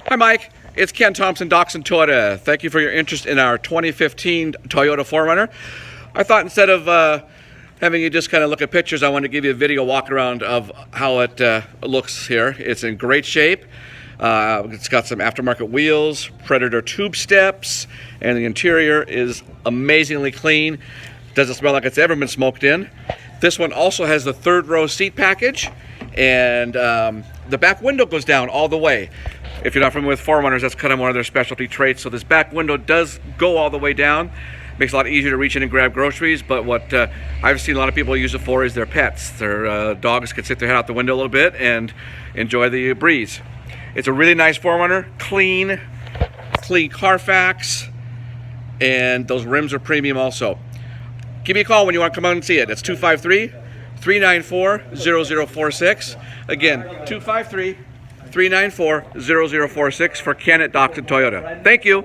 Hi Mike, it's Ken Thompson, Doxon Toyota. Thank you for your interest in our 2015 Toyota 4Runner. I thought instead of having you just kind of look at pictures, I want to give you a video walk around of how it looks here. It's in great shape. It's got some aftermarket wheels, Predator tube steps, and the interior is amazingly clean. Doesn't smell like it's ever been smoked in. This one also has the third row seat package, and the back window goes down all the way. If you're not familiar with 4Runners, that's kind of one of their specialty traits. So this back window does go all the way down. Makes it a lot easier to reach in and grab groceries, but what I've seen a lot of people use it for is their pets. Their dogs can stick their head out the window a little bit and enjoy the breeze. It's a really nice 4Runner, clean Carfax, and those rims are premium also. Give me a call when you want to come out and see it. It's 253-394-0046. Again, 253-394-0046 for Ken at Doxon Toyota. Thank you.